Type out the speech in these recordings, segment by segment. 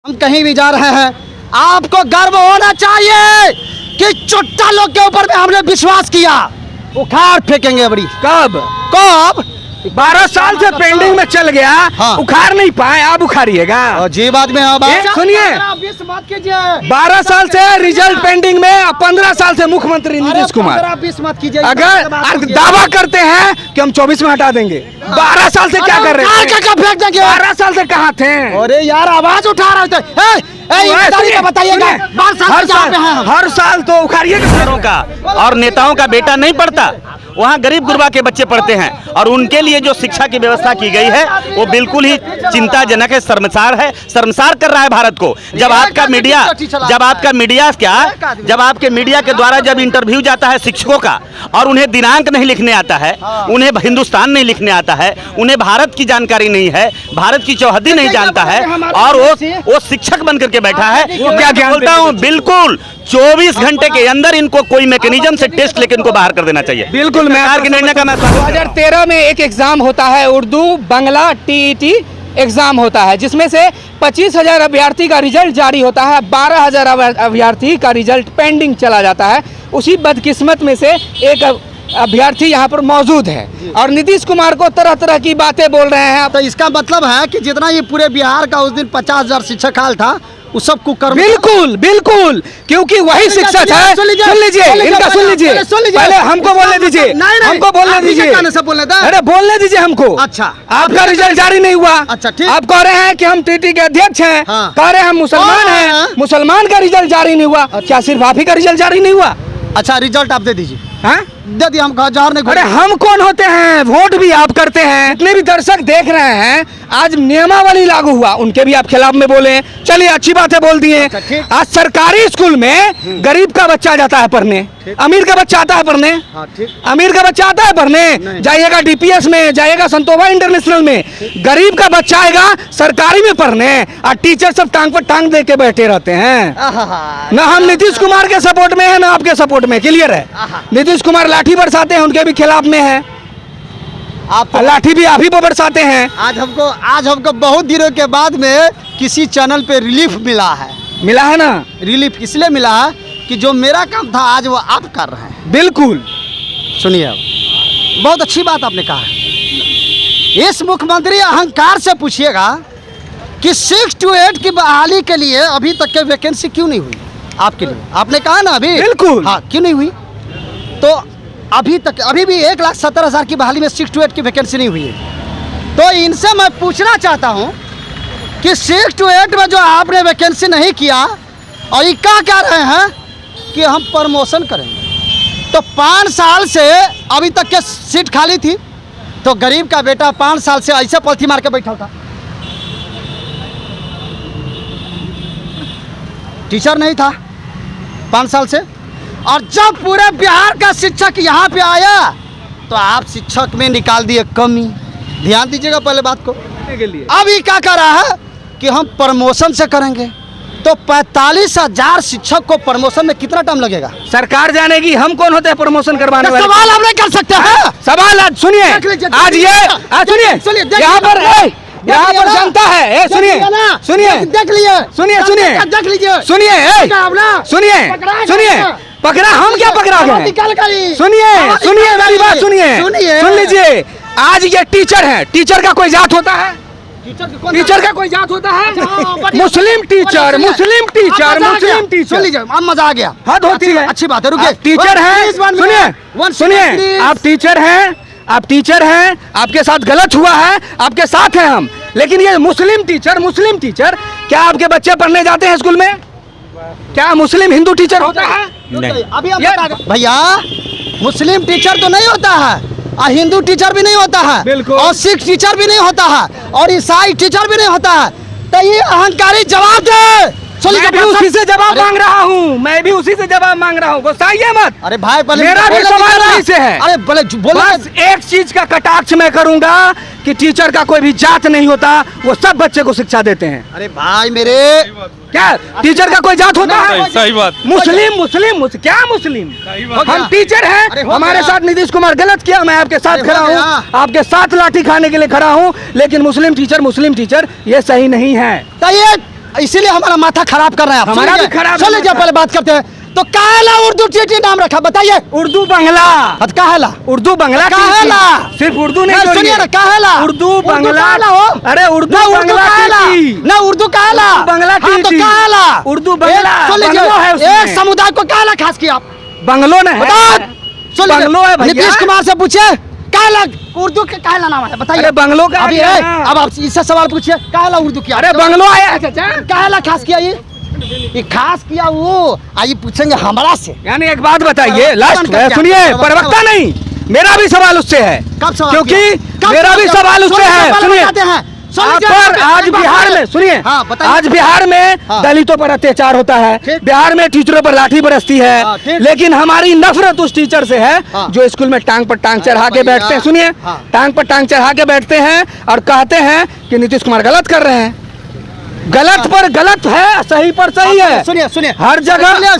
हम कहीं भी जा रहे हैं, आपको गर्व होना चाहिए कि चुट्टा लोग के ऊपर में हमने विश्वास किया। उखाड़ फेंकेंगे बड़ी। कब कब 12 साल से पेंडिंग में चल गया। हाँ। उखाड़ नहीं पाए, आप उखाड़िएगा। अजीब आदमी है। सुनिए, 12 साल से रिजल्ट पेंडिंग में, 15 साल से मुख्यमंत्री नीतीश कुमार 20 मत कीजिए। अगर दावा करते हैं कि हम 24 में हटा देंगे, 12 साल से क्या कर रहे थे? फेंक देंगे। 12 साल से कहाँ थे? अरे यार आवाज उठा रहे थे। बताइएगा हर साल तो उखाड़िएगा। का और नेताओं का बेटा नहीं पढ़ता, वहाँ गरीब गुरबा के बच्चे पढ़ते हैं। और उनके लिए जो शिक्षा की व्यवस्था की गई है वो बिल्कुल ही चिंताजनक है, शर्मसार है, शर्मसार कर रहा है भारत को। जब आपके मीडिया के द्वारा जब इंटरव्यू जाता है शिक्षकों का और उन्हें दिनांक नहीं लिखने आता है, उन्हें हिंदुस्तान नहीं लिखने आता है, उन्हें भारत की जानकारी नहीं है, भारत की चौहद्दी नहीं जानता है, और वो शिक्षक बन करके बैठा है। क्या बोलता हूँ, बिल्कुल 24 घंटे के अंदर इनको कोई मैकेनिज्म से टेस्ट लेकर इनको बाहर कर देना चाहिए। बिल्कुल, मैं निर्णय का 2013 में एक एग्जाम होता है, उर्दू बांग्ला TET एग्जाम होता है, जिसमें से 25,000 अभ्यर्थी का रिजल्ट जारी होता है, 12,000 अभ्यर्थी का रिजल्ट पेंडिंग चला जाता है। उसी बदकिस्मत में से एक अभ्यर्थी यहाँ पर मौजूद है और नीतीश कुमार को तरह तरह की बातें बोल रहे हैं। तो इसका मतलब है कि जितना ये पूरे बिहार का उस दिन 50,000 शिक्षक हाल था, उस सब कुकर्म। बिल्कुल बिल्कुल, क्योंकि वही शिक्षक है। सुन लीजिए, इनका सुन लीजिए, पहले हमको बोलने दीजिए, हमको बोलने दीजिए। अरे बोलने दीजिए हमको। अच्छा, आपका रिजल्ट जारी नहीं हुआ। अच्छा ठीक। आप कह रहे हैं कि हम TT के अध्यक्ष हैं, कह रहे हैं हम मुसलमान हैं, मुसलमान का रिजल्ट जारी नहीं हुआ। क्या सिर्फ आप ही का रिजल्ट जारी नहीं हुआ? अच्छा, रिजल्ट आप दे दीजिए। हाँ, दे दिया। हम जहर नहीं। अरे हम कौन होते हैं? वोट भी आप करते हैं। इतने भी दर्शक देख रहे हैं, आज नियमावली लागू हुआ, उनके भी आप खिलाफ में बोले। चलिए, अच्छी बातें बोल दिए। आज सरकारी स्कूल में गरीब का बच्चा जाता है पढ़ने, अमीर का बच्चा आता है पढ़ने। अमीर का बच्चा आता है पढ़ने, जाइएगा DPS में, जाइएगा संतोबा इंटरनेशनल में। गरीब का बच्चा आएगा सरकारी में पढ़ने, और टीचर सब टांग पर टांग दे के बैठे रहते हैं। ना हम नीतीश कुमार के सपोर्ट में है, ना आपके सपोर्ट में। क्लियर है? नीतीश कुमार लाठी बरसाते हैं, उनके भी खिलाफ में है। आप लाठी भी आप ही बरसाते हैं। आज हमको बहुत दिनों के बाद में किसी चैनल पे रिलीफ मिला है ना। रिलीफ इसलिए मिला है कि जो मेरा काम था आज वो आप कर रहे हैं। बिल्कुल। सुनिए, अब बहुत अच्छी बात आपने कहा है। इस मुख्यमंत्री अहंकार से पूछिएगा कि 6 to 8 की बहाली के लिए अभी तक के वैकेंसी क्यों नहीं हुई आपके लिए? आपने कहा ना अभी। बिल्कुल। हाँ, क्यों नहीं हुई? तो अभी भी 1,70,000 की बहाली में 6 to 8 की वैकेंसी नहीं हुई है। तो इनसे मैं पूछना चाहता हूं कि 6 to 8 में जो आपने वैकेंसी नहीं किया और ये क्या रहे हैं कि हम प्रमोशन करेंगे। तो 5 साल से अभी तक के सीट खाली थी, तो गरीब का बेटा 5 साल से ऐसे पलथी मार के बैठा था। टीचर नहीं था 5 साल से। और जब पूरे बिहार का शिक्षक यहाँ पे आया तो आप शिक्षक में निकाल दिए कमी। ध्यान दीजिएगा पहले बात को। अब ये क्या कर रहा है कि हम प्रमोशन से करेंगे। तो 45,000 शिक्षक को प्रमोशन में कितना टाइम लगेगा? सरकार जानेगी, हम कौन होते हैं प्रमोशन करवाने वाले? सवाल आप नहीं कर सकते हैं। सवाल आज सुनिए, आज ये सुनिए, यहाँ पर जनता है। सुनिए सुनिए देख लिए, सुनिए सुनिए देख लीजिए, सुनिए पकड़ा, हम क्या पकड़ा गए? सुनिए मेरी बात सुनिए, सुन लीजिए। आज ये टीचर है, टीचर का कोई जात होता है? टीचर का कोई जात होता है? मुस्लिम टीचर। सुन लीजिए, अब मजा आ गया। हद होती है। अच्छी बात है, रुकिए। टीचर है, सुनिए, आप टीचर हैं, आपके साथ गलत हुआ है, आपके साथ हैं हम। लेकिन ये मुस्लिम टीचर, क्या आपके बच्चे पढ़ने जाते हैं स्कूल में? क्या मुस्लिम हिंदू टीचर होता है? नहीं। अभी भैया, मुस्लिम टीचर तो नहीं होता है, और हिंदू टीचर भी नहीं होता है, बिल्कुल, और सिख टीचर भी नहीं होता है, और ईसाई टीचर भी नहीं होता है। तो ये अहंकारी जवाब दे। मैं भी उसी से जवाब मांग रहा हूँ, मैं भी उसी से जवाब मांग रहा हूँ। गुस्साइए मत। अरे भाई, मेरा भी सवाल वही से है। अरे बस एक चीज का कटाक्ष मैं करूंगा कि टीचर का कोई भी जात नहीं होता, वो सब बच्चे को शिक्षा देते हैं। अरे भाई मेरे, क्या टीचर का कोई जात होता है? सही बात। मुस्लिम क्या मुस्लिम? हम टीचर हैं, हमारे साथ नीतीश कुमार गलत किया, मैं आपके साथ खड़ा हूँ, आपके साथ लाठी खाने के लिए खड़ा हूँ। लेकिन मुस्लिम टीचर ये सही नहीं है। तो ये इसीलिए हमारा माथा खराब कर रहे हैं आप। हमारा भी खराब है चलिए माथा। पहले बात करते हैं। तो काहेला उर्दू टीटी नाम रखा, बताइए। उर्दू बंगला, काहेला उर्दू बंगला काहेला? सिर्फ उर्दू नहीं, नहीं, सुनिए ना, काहेला उर्दू बंगला काहेला हो? अरे उर्दू ना उर्दू बंगला काहेला, टीटी। ना उर्दू काहेला, उर्दू बंगला हाँ, तो टीटी। काहेला उर्दू बंगला, सुन लीजिए, बंगलो है उसमें। एक समुदाय को काहेला खास किया आप बंगलो ने बताओ। सुन लीजिए, बंगलो है भैया। नीतीश कुमार से पूछिए काहेला उर्दू के काहेला नाम है, बताइए। अरे बंगलो का अभी क्या है, नाम? अब आप इससे सवाल पूछिए काहेला उर्दू किया। अरे बंगलो आया है चाचा। काहेला खास किया ये खास किया वो आइए पूछेंगे हमारा से। यानी एक बात बताइए, प्रवक्ता लास्ट बनकर क्या? सुनिए, प्रवक्ता प्रवक्ता नहीं, मेरा भी सवाल उससे है। कब सवाल क्योंकि किया? कब मेरा भी किया? सवाल उससे सुनिए, है। पहले सुनिए, बताते हैं। आप पर आज बिहार में सुनिए, हाँ, बताइए। आज बिहार में हाँ। दलितों पर अत्याचार होता है, ठीक। बिहार में टीचरों पर लाठी बरसती हाँ, है, ठीक। लेकिन हमारी नफरत उस टीचर से है हाँ। जो स्कूल में टांग पर टांग चढ़ा के भैया। बैठते हैं। सुनिए, हाँ। टांग पर टांग चढ़ा के बैठते हैं और कहते हैं कि नीतीश कुमार गलत कर रहे हैं। गलत पर गलत है, सही पर सही है। सुनिए सुनिए, हर जगह सुनिए,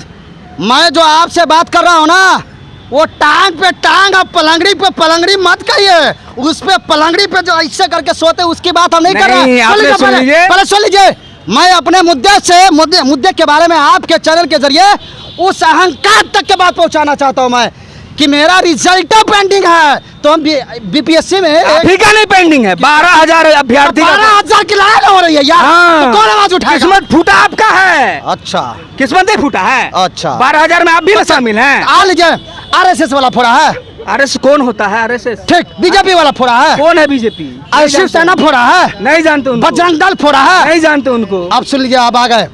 मैं जो आपसे बात कर रहा हूँ ना, वो टांग पे टांग, आप पलंगड़ी पे पलंगड़ी मत कहिए। उस पे पलंगड़ी पे जो ऐसे करके सोते उसकी बात हम नहीं कर रहे नहीं, हैं। आपने सुन लीजिए, सुन पहले लीजिए। पहले सुन लीजिए। मैं अपने मुद्दे के बारे में आपके चैनल के जरिए उस अहंकार तक के बात पहुंचाना चाहता हूं मैं कि मेरा रिजल्ट पेंडिंग है। तो हम बीपीएससी में अभी का नहीं पेंडिंग है, 12,000 अभ्यर्थी का- 12,000 की लाइन हो रही है यार। हाँ। तो कौन आवाज उठाएगा? किस्मत फूटा आपका है, अच्छा किस्मत नहीं फूटा है। अच्छा। 12,000 में आप भी ना शामिल हैं। आ लीजिए, आरएसएस वाला फोड़ा है, आरएस कौन होता है? आरएसएस ठीक। बीजेपी वाला फोड़ा है, कौन है? बीजेपी शिवसेना फोड़ा है, नहीं जानते उनको, बजरंग दल फोड़ा है। नहीं जानते उनको। अब सुन लीजिए, आप आ गए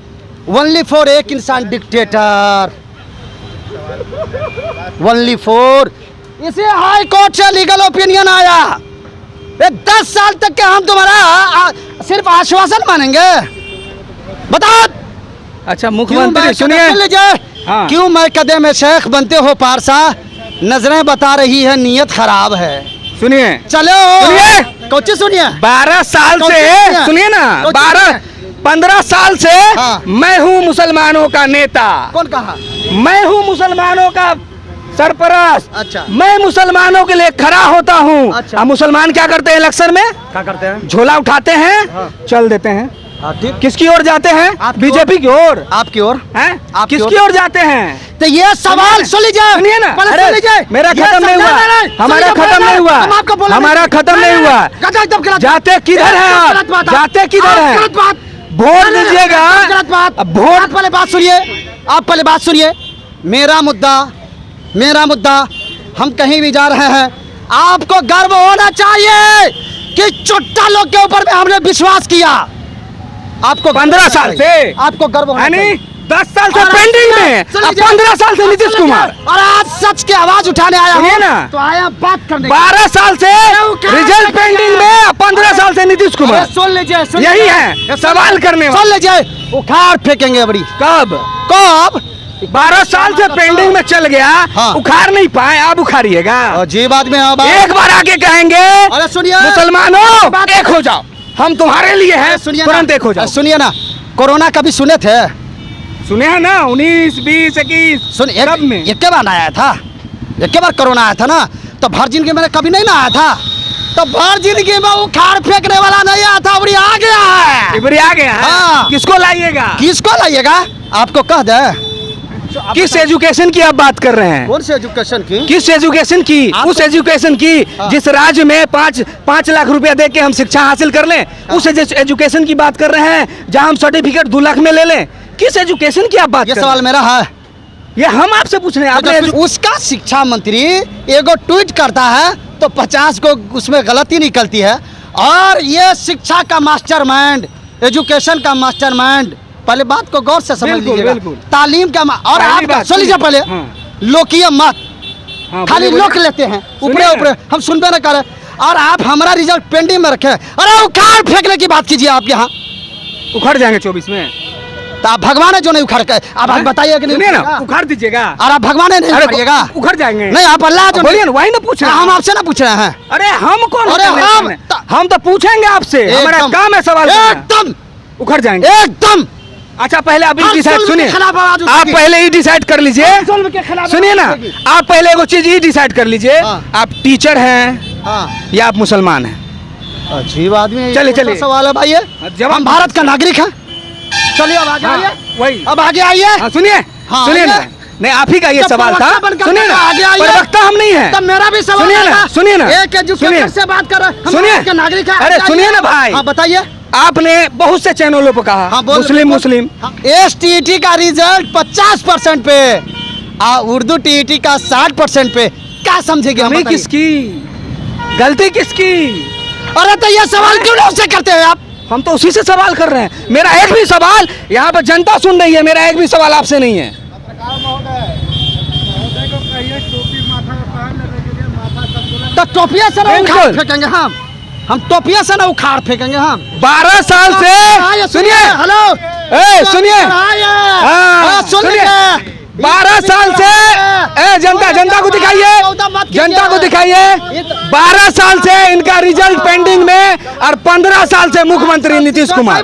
ओनली फॉर एक इंसान डिक्टेटर, ओनली फॉर। इसे हाई कोर्ट से लीगल ओपिनियन आया। ये 10 साल तक के हम तुम्हारा सिर्फ आश्वासन मानेंगे। बताओ अच्छा क्यों मुख्यमंत्री मैं सुनिए, सुन लीजिए, हाँ। क्यों मैं कदे में शेख बनते हो पारसा, नजरें बता रही है नीयत खराब है। सुनिए, चलो सुनिए। कौची सुनिए। 12 साल कौन सी से सुनिए? सुनिए ना, कौन सी 15 साल से हाँ। मैं हूँ मुसलमानों का नेता, कौन कहा? मैं हूँ मुसलमानों का सरपरस्त। अच्छा। मैं मुसलमानों के लिए खड़ा होता हूँ। अच्छा। अब मुसलमान क्या करते हैं इलेक्शन में? क्या करते हैं? झोला उठाते हैं, हाँ। चल देते हैं। ठीक। किसकी ओर जाते हैं? आपकी बीजेपी की ओर। आपकी ओर हैं? आपकी किसकी ओर? ओर जाते हैं? तो ये सवाल सुन लीजिए, सुनिए ना, पहले अरे सुन लीजिए। मेरा ये खत्म नहीं समझा हुआ, नहीं, हमारा सुनिए, खत्म नहीं हुआ, हम आपको बोला हमारा खत्म नहीं हुआ। एकदम गलत। जाते किधर हैं आप? गलत बात जाते किधर हैं? गलत बात। वोट नहीं, नहीं, दीजिएगा। गलत बात। अब वोट- आप पहले बात सुनिए, आप पहले बात सुनिए। मेरा मुद्दा, हम कहीं भी जा रहे हैं, आपको गर्व होना चाहिए कि चुट्टा लोग के ऊपर में हमने विश्वास किया। आपको 15 साल से आपको गर्व होना यानी चाहिए। 10 साल से और पेंडिंग सुनिए, में, सुनिए, अब 15 साल से नीतीश कुमार। और आज सच की आवाज उठाने आया सुनिए हूं, ना। तो आया बात करने। 12 साल से रिजल्ट पेंडिंग में, 15 साल से नीतीश कुमार। अरे सुन लीजिए, सुन यही लीजिए। है सवाल करने वाला। सुन लीजिए, उखाड़ फेंकेंगे बड़ी। कब? कब? 12 साल से पेंडिंग में चल गया, हाँ। उखाड़ नहीं पाए, आप उखाड़िएगा। अजीब आदमी है अब। एक बार आके कहेंगे, अरे सुनिए, मुसलमानों बात- एक हो जाओ, हम तुम्हारे लिए हैं, सुनिए तुरंत ना, एक हो जाओ। सुनिए ना, कोरोना कभी सुने थे? सुने हैं ना, 19, 20, 21 सुन सब में। एक बार आया था, एक बार कोरोना आया था ना, तो भर जिंदगी मैंने कभी नहीं ना आया था। तो भर जिंदगी में उखाड़ फेंकने वाला नहीं आया था, बड़ी आ गया है। इबरी आ गया है। हाँ। किसको लाइएगा? किसको लाइएगा? आपको कह दे। किस एजुकेशन की आप बात कर रहे हैं? कौन से एजुकेशन की? किस एजुकेशन की? आपको- उस एजुकेशन की हाँ। जिस राज्य में 5 लाख रुपया दे के हम शिक्षा हासिल कर लें, उस एजुकेशन की बात कर रहे हैं जहां हम सर्टिफिकेट 2 लाख में ले लें। किस एजुकेशन की आप बात ये कर सवाल रहे मेरा है। हैं? ये हम आपसे पूछ रहे हैं। तो आपने जब उसका शिक्षा मंत्री एगो ट्वीट करता है तो 50 को उसमें गलती निकलती है। और ये शिक्षा का मास्टरमाइंड, एजुकेशन का मास्टरमाइंड, पहले बात को गौर से समझ बिल्कुल, लीजिएगा। बिल्कुल। तालीम का और पहली आप बात सुन लीजिए पहले, हाँ। लोकीय मत, हाँ, खाली बोलिए, लोक बोलिए। लेते हैं ऊपरे सुनिए। ऊपरे, हम सुनबे न करें। और आप हमारा रिजल्ट पेंडिंग में रखे। अरे उखाड़ फेंकने की बात कीजिए आप यहाँ। उखड़ जाएंगे 24 में। तो आप भगवान है जो नहीं उखाड़ के, आप बताइए कि नहीं सुनिए ना, उखाड़ेगा? उखाड़ दीजिएगा। और आप भगवान है नहीं अरे उखाड़िएगा? उखड़ जाएंगे। नहीं, आप अल्लाह जो बोलिए ना, वही ना पूछ रहे हैं। हम आपसे ना पूछ रहे हैं। अरे हम कौन अरे होते हैं हम- इसमें? हम तो पूछेंगे आपसे, हमारा एकदम- काम है सवाल करना। एकदम उखड़ जाएंगे। एकदम अच्छा पहले आप हर डिसाइड जुल्म के सुनिए, खिलाफ आवाज आप उठेगी। पहले ही डिसाइड कर लीजिए। जुल्म के खिलाफ सुनिए ना, आवाज उठेगी। आप पहले एगो चीज ये डिसाइड कर लीजिए, हाँ। आप टीचर हैं हाँ, या आप मुसलमान हैं? अजीब आदमी है। ये चलिए, कौन सा चलिए। सवाल है भाई ये? जवाब- हम भारत का नागरिक हैं। चलिए अब आगे हाँ, आइए, वही। अब आगे आइए। हाँ, सुनिए हाँ, सुनिए ना, आइए। नहीं आप ही का ये तो सवाल था, प्रवक्ता बनकर सुनिए ना, आगे आइए। प्रवक्ता हम नहीं है। तब मेरा भी सवाल सुनिए ना, था। सुनिए ना, एक एजुकेटेड सुनिए। से बात कर रहे हैं, हम सुनिए। भारत के नागरिक हैं। अरे आगे सुनिए आइए। ना भाई। हाँ बताइए। आपने बहुत से चैनलों पर कहा हाँ, बोल- मुस्लिम बोल- मुस्लिम, हाँ, STET का रिजल्ट 50% पे, उर्दू TET का 60% पे, क्या समझेगी हम कमी बताइए? किसकी, गलती किसकी? अरे तो ये सवाल क्यों नहीं उससे करते हैं आप? हम तो उसी से सवाल कर रहे हैं। मेरा एक भी सवाल, यहाँ पर जनता सुन रही है, मेरा एक भी सवाल आपसे नहीं है। तो टोपिया से ना उखाड़ बिल्कुल। फेंकेंगे हम टोपिया से ना उखाड़ फेंकेंगे हम। 12 साल से, सुनिए, हेलो, सुनिए, हाँ, सुनिए, सुनिए, 12 साल से, जनता को दिखाइए, जनता को दिखाइए, 12 साल से इनका रिजल्ट पेंडिंग में, और 15 साल से मुख्यमंत्री नीतीश कुमार।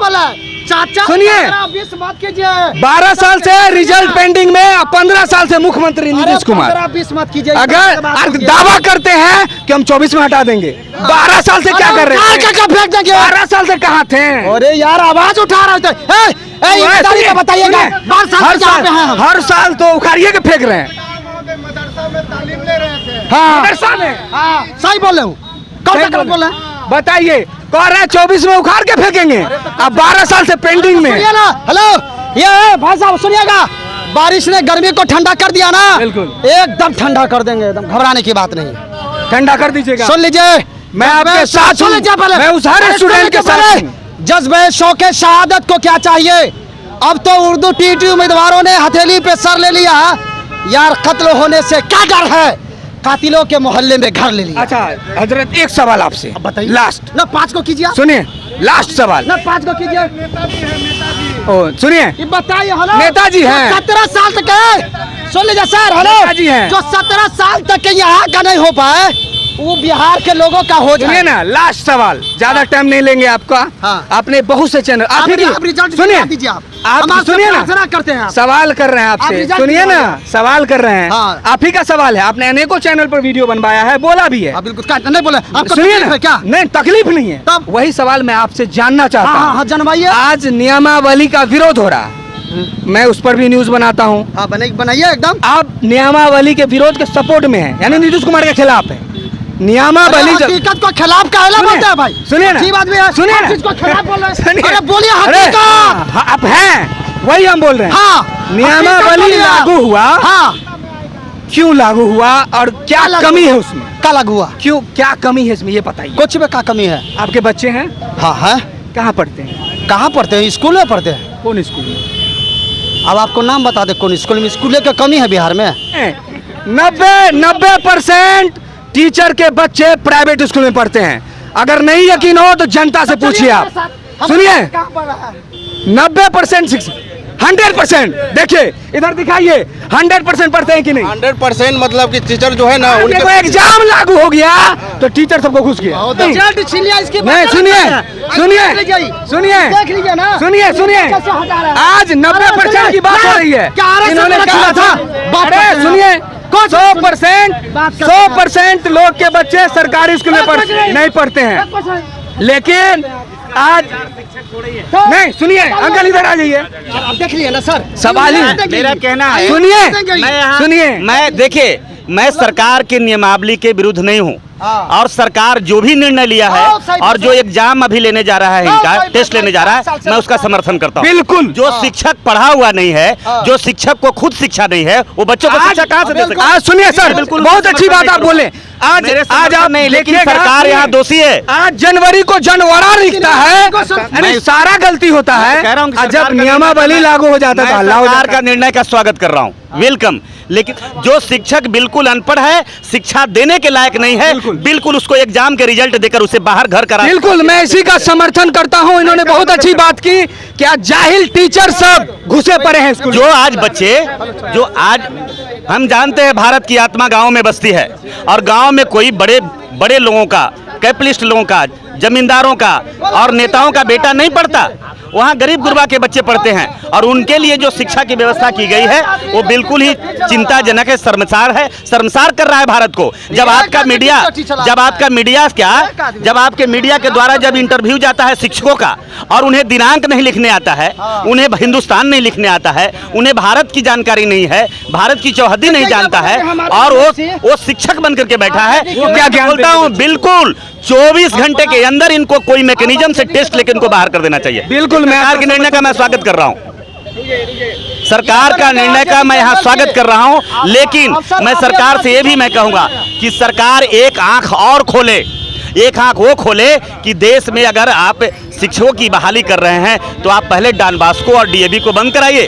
चाचा सुनिए, 20 मत कीजिए। 12 साल से रिजल्ट पेंडिंग में, और 15 साल से मुख्यमंत्री नीतीश कुमार। 20 मत कीजिए। अगर दावा करते हैं कि हम 24 में हटा देंगे, 12 साल से क्या कर रहे थे? क्या फेंक देंगे? 12 साल से कहाँ थे? अरे यार आवाज उठा रहे थे। ईमानदारी से बताइएगा, 12 साल हर से कहाँ पे हैं साल, हम? हर साल तो उखाड़िए के फेंक रहे हैं। हाँ, मदरसा में हाँ, सही बोल रहे हूँ। कौन सा गलत बोल रहे हैं? बताइए, कह रहे हैं 24 में उखाड़ के फेंकेंगे, अब 12 साल से पेंडिंग में। सुनिए ना, हेलो, ये भाई साहब सुनिएगा, बारिश ने गर्मी को ठंडा कर दिया ना, बिल्कुल। एकदम ठंडा कर देंगे, एकदम घबराने की बात नहीं है। ठंडा कर दीजिएगा। सुन लीजिए, मैं आपके साथ सुन हूँ। लीजिए पहले। मैं उस हर अरे स्टूडेंट सुन के लीजिए साथ पहले। हूँ। जज्बे शौके शहादत को क्या चाहिए? अब तो उर्दू TET उम्मीदवारों ने हथेली पे सर ले लिया। यार कत्ल होने से क्या डर है? कातिलों के मोहल्ले में घर ले लिया। अच्छा हजरत, एक सवाल आपसे बताइए। लास्ट, ना 5 को कीजिए, सुनिए, लास्ट सवाल। ना 5 को कीजिए। ओ सुनिए, ये बताइए, हेलो, नेताजी हैं। 17 साल तक है। सुन लीजिए सर, हेलो, नेताजी हैं। जो 17 साल तक के यहाँ का नहीं हो पाए, वो बिहार के लोगों का हो सुनिए जाए। ना, लास्ट सवाल, ज्यादा टाइम नहीं लेंगे आपका। हाँ। आपने बहुत से चैनल, आप रिजल्ट सुनिए, दीजिए। आप आप सुनिए ना, प्रार्थना करते हैं आप। सवाल कर रहे हैं आप आपसे, रिजल्ट सुनिए ना, दिखाइए। सवाल कर रहे हैं। हाँ। आप ही का सवाल है, आपने अनेकों चैनल पर वीडियो बनवाया है, बोला भी है। आप बिल्कुल नहीं बोले, आपको सुनिए तकलीफ ना, है क्या? नहीं तकलीफ नहीं है, तब? वही सवाल मैं आपसे जानना चाहता हाँ, हूँ। हाँ, जनवाइए। आज नियमावली का विरोध हो रहा है, मैं उस पर भी न्यूज बनाता हूँ। हाँ, बनाइए एकदम। आप नियमावली के विरोध के सपोर्ट में हैं, यानी नीतीश कुमार के खिलाफ है। नियमावली अरे हकीकत को खिलाफ काहे बोलते हैं भाई? सुनिए ना, अच्छी बात भी है। सुनिए हर ना, चीज को खिलाफ बोल रहे हैं। सुनिए। अरे बोलिए अरे, हकीकत। हाँ, आप हैं, वही हम बोल रहे हैं। हाँ, नियमावली हकीकत लागू हुआ, हाँ, क्यों लागू हुआ और क्या लागू कमी हुआ? है उसमें? क्या लागू हुआ? क्यों, क्या कमी है इसमें, ये बताइए। कुछ में क्या कमी है? आपके बच्चे हैं, हाँ है। कहाँ पढ़ते हैं? कहाँ पढ़ते हैं? स्कूल में पढ़ते हैं। कौन स्कूल में? अब आपको नाम बता दे कौन स्कूल में। स्कूल की कमी है बिहार में। 90% टीचर के बच्चे प्राइवेट स्कूल में पढ़ते हैं। अगर नहीं यकीन हो तो जनता से पूछिए आप। सुनिए, 90% 100%, देखिए इधर दिखाइए, 100% पढ़ते हैं कि नहीं? 100% मतलब कि टीचर जो है ना उनके को एग्जाम लागू हो गया तो टीचर सबको घुस गया। नहीं, रिजल्ट छीन लिया, इसकी बात नहीं, नहीं सुनिए, करते हैं। सुनिए, देख लीजिए, सुनिए, देख लीजिए ना, सुनिए, सुनिए, कैसे हटा रहा है। आज 90% की बात हो रही है। क्या RSS इन्होंने वाला कहा चला था, था? बात अरे करते हैं। सुनिए, बात 100% लोग के बच्चे सरकारी स्कूल में नहीं पढ़ते हैं, लेकिन आज नहीं, सुनिए अंकल इधर आ जाइए। आप देख लिए ना सर, सवाल ही है। मेरा कहना है, सुनिए, मैं सुनिए, मैं देखिए, मैं सरकार के नियमावली के विरुद्ध नहीं हूँ, हाँ। और सरकार जो भी निर्णय लिया है हाँ, सही और जो एग्जाम अभी लेने जा रहा है, हाँ, इनका सही टेस्ट बात, लेने जा रहा साल है, से मैं उसका समर्थन करता हूँ। बिल्कुल। जो शिक्षक पढ़ा हुआ नहीं है, हाँ। जो शिक्षक को खुद शिक्षा नहीं है, वो बच्चों को आज- शिक्षा कहाँ से दे सकता है? आज सुनिए सर, बिल्कुल बहुत अच्छी बात आप बोले। आज मेरे आज समर्थन आप नहीं, लेकिन देखिएगा, सरकार यहाँ दोषी है। आज जनवरी को जनवरा लिखता है, यानी मैं- सारा गलती होता मैं है। कह रहा हूं कि और सरकार जब का नियमावली निर्णय- लागू हो जाता है मैं तो हल्ला हो सरकार जाता का है। निर्णय का स्वागत कर रहा हूँ, वेलकम। लेकिन जो शिक्षक बिल्कुल अनपढ़ है, शिक्षा देने के लायक नहीं है, बिल्कुल उसको एग्जाम के रिजल्ट देकर उसे बाहर घर करा। बिल्कुल, मैं इसी का समर्थन करता हूं। इन्होंने बहुत अच्छी बात की, क्या जाहिल टीचर सब घुसे पड़े हैं स्कूल। जो आज बच्चे, जो आज हम जानते हैं भारत की आत्मा गांव में बसती है, और गांव में कोई बड़े बड़े लोगों का, कैपिटलिस्ट लोगों का, जमींदारों का और नेताओं का बेटा नहीं पढ़ता। वहाँ गरीब गुरबा के बच्चे पढ़ते हैं और उनके लिए जो शिक्षा की व्यवस्था की गई है वो बिल्कुल ही चिंताजनक है, शर्मसार कर रहा है भारत को। जब आपके मीडिया के द्वारा जब इंटरव्यू जाता है शिक्षकों का और उन्हें दिनांक नहीं लिखने आता है, उन्हें हिंदुस्तान नहीं लिखने आता है, उन्हें भारत की जानकारी नहीं है, भारत की चौहद्दी नहीं जानता है और वो शिक्षक बन करके बैठा है। क्या बोलता हूँ, बिल्कुल 24 घंटे के अंदर इनको कोई मैकेनिज्म से टेस्ट लेकर इनको बाहर कर देना चाहिए। बिल्कुल, मैं सरकार के निर्णय का मैं स्वागत कर रहा हूँ, सरकार का निर्णय का मैं यहाँ स्वागत कर रहा हूँ, लेकिन मैं सरकार से ये भी मैं कहूँगा कि सरकार एक आंख और खोले, एक आंख वो खोले कि देश में अगर आप शिक्षकों की बहाली कर रहे हैं तो आप पहले डॉन बॉस्को और डीएवी को बंद कराइए,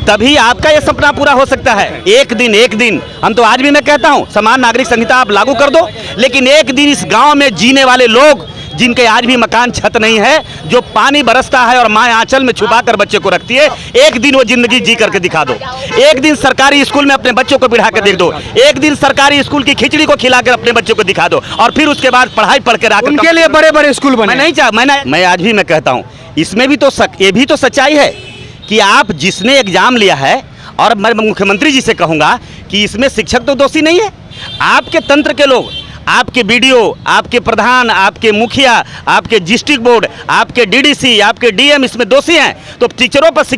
तभी आपका ये सपना पूरा हो सकता है। एक दिन हम तो आज भी मैं कहता हूँ समान नागरिक संहिता आप लागू कर दो, लेकिन एक दिन इस गांव में जीने वाले लोग जिनके आज भी मकान छत नहीं है, जो पानी बरसता है और माँ आंचल में छुपा कर बच्चे को रखती है, एक दिन वो जिंदगी जी करके दिखा दो। एक दिन सरकारी स्कूल में अपने बच्चों को बिठा कर देख दो, एक दिन सरकारी स्कूल की खिचड़ी को खिलाकर अपने बच्चों को दिखा दो और फिर उसके बाद पढ़ाई पढ़ कर आकर उनके लिए बड़े-बड़े स्कूल बने। मैं नहीं चाह मैं आज भी मैं कहता हूँ इसमें भी तो ये भी तो सच्चाई है कि आप जिसने एग्जाम लिया है, और मैं मुख्यमंत्री जी से कहूँगा कि इसमें शिक्षक तो दोषी नहीं है, आपके तंत्र के लोग, आपके बीडीओ, आपके प्रधान, आपके मुखिया, आपके डिस्ट्रिक्ट बोर्ड, आपके डीडीसी, आपके डीएम इसमें दोषी हैं। तो टीचरों पर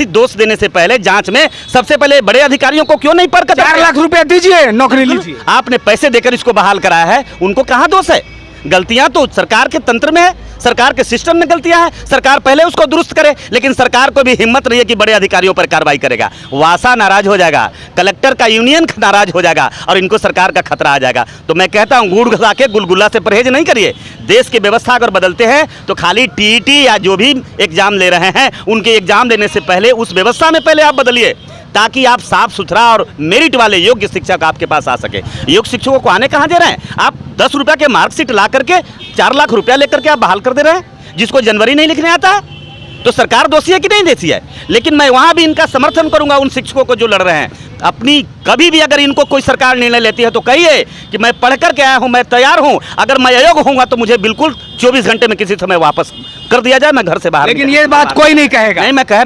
दोष देने से पहले जांच में सबसे पहले बड़े अधिकारियों को क्यों नहीं पर 4 लाख रुपए दीजिए, नौकरी लीजिए। आपने पैसे देकर इसको बहाल कराया है, उनको कहाँ दोष है? गलतियां तो सरकार के तंत्र में है, सरकार के सिस्टम में गलतियां हैं, सरकार पहले उसको दुरुस्त करे, लेकिन सरकार को भी हिम्मत नहीं है कि बड़े अधिकारियों पर कार्रवाई करेगा। वासा नाराज हो जाएगा, कलेक्टर का यूनियन नाराज हो जाएगा और इनको सरकार का खतरा आ जाएगा। तो मैं कहता हूं गुड़ घसा के गुलगुल्ला से परहेज नहीं करिए। देश की व्यवस्था अगर बदलते हैं तो खाली टीईटी या जो भी एग्जाम ले रहे हैं उनके एग्जाम लेने से पहले उस व्यवस्था में पहले आप बदलिए, ताकि आप साफ सुथरा और मेरिट वाले योग्य शिक्षक आपके पास आ सके। योग्य शिक्षकों को आने कहाँ दे रहे हैं आप? 10 रुपया के मार्कशीट ला करके 4 लाख रुपया लेकर के आप बहाल कर दे रहे हैं, जिसको जनवरी नहीं लिखने आता है। तो सरकार दोषी है कि नहीं दोषी है? लेकिन मैं वहाँ भी इनका समर्थन करूँगा उन शिक्षकों को जो लड़ रहे हैं। अपनी कभी भी अगर इनको कोई सरकार निर्णय लेती है तो कहिए कि मैं पढ़ कर के आया हूँ, मैं तैयार हूँ, अगर मैं अयोग्य होऊंगा तो मुझे बिल्कुल 24 घंटे में किसी समय वापस कर दिया जाए, मैं घर से बाहर। लेकिन ये बात कोई नहीं कहेगा। नहीं, मैं कह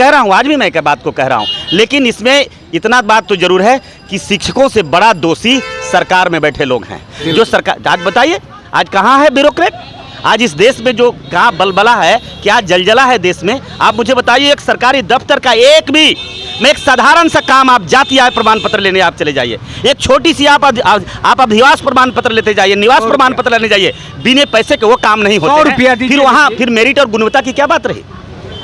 रहा हूँ आज भी मैं एक बात को कह रहा हूँ, लेकिन इसमें इतना बात तो जरूर है कि शिक्षकों से बड़ा दोषी सरकार में बैठे लोग हैं। जो सरकार आज बताइए, आज कहाँ है ब्यूरोक्रेट? आज इस देश में जो कहाँ बलबला है, क्या जलजला है देश में, आप मुझे बताइए। एक सरकारी दफ्तर का एक साधारण सा काम, आप जाति आय प्रमाण पत्र लेने आप चले जाइए, एक छोटी सी आप अधिवास प्रमाण पत्र लेते जाइए, निवास प्रमाण पत्र लेने जाइए, बिना पैसे के वो काम नहीं होते हैं। फिर वहाँ फिर मेरिट और गुणवत्ता की क्या बात रही?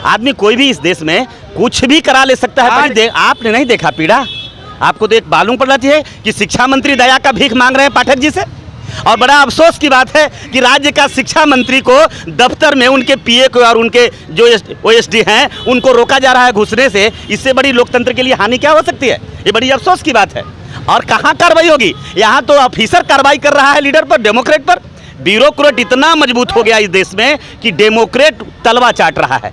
आदमी कोई भी इस देश में कुछ भी करा ले सकता है। आपने नहीं देखा पीड़ा? आपको तो एक मालूम पड़ जाती है कि शिक्षा मंत्री दया का भीख मांग रहे हैं पाठक जी से, और बड़ा अफसोस की बात है कि राज्य का शिक्षा मंत्री को दफ्तर में उनके पीए को और उनके जो ओएसडी हैं उनको रोका जा रहा है घुसने से। इससे बड़ी लोकतंत्र के लिए हानि क्या हो सकती है? ये बड़ी अफसोस की बात है। और कहाँ कार्रवाई होगी? यहाँ तो ऑफिसर कार्रवाई कर रहा है लीडर पर, डेमोक्रेट पर। ब्यूरोक्रेट इतना मजबूत हो गया इस देश में कि डेमोक्रेट तलवा चाट रहा है,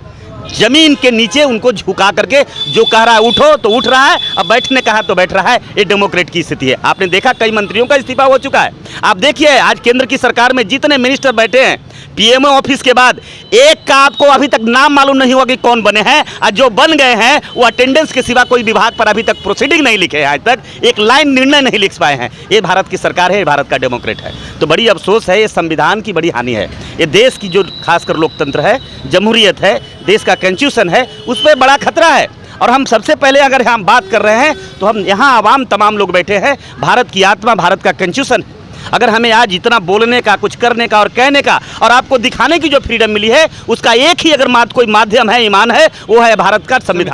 जमीन के नीचे उनको झुका करके जो कह रहा है उठो तो उठ रहा है, अब बैठने कहा तो बैठ रहा है। ये डेमोक्रेट की स्थिति है। आपने देखा कई मंत्रियों का इस्तीफा हो चुका है। आप देखिए आज केंद्र की सरकार में जितने मिनिस्टर बैठे हैं, पीएमओ ऑफिस के बाद एक का आपको अभी तक नाम मालूम नहीं होगा कि कौन बने हैं, और जो बन गए हैं वो अटेंडेंस के सिवा कोई विभाग पर अभी तक प्रोसीडिंग नहीं लिखे हैं, आज तक एक लाइन निर्णय नहीं लिख पाए हैं। ये भारत की सरकार है, ये भारत का डेमोक्रेट है। तो बड़ी अफसोस है, ये संविधान की बड़ी हानि है। ये देश की जो खासकर लोकतंत्र है, जमहूरियत है, देश का कॉन्स्टिट्यूशन है, उस पर बड़ा खतरा है। और हम सबसे पहले अगर हम बात कर रहे हैं तो हम यहाँ आवाम तमाम लोग बैठे हैं, भारत की आत्मा, भारत का कॉन्स्टिट्यूशन। अगर हमें आज इतना बोलने का, कुछ करने का और कहने का और आपको दिखाने की जो फ्रीडम मिली है, उसका एक ही अगर कोई माध्यम है, ईमान है, वो है भारत का संविधान।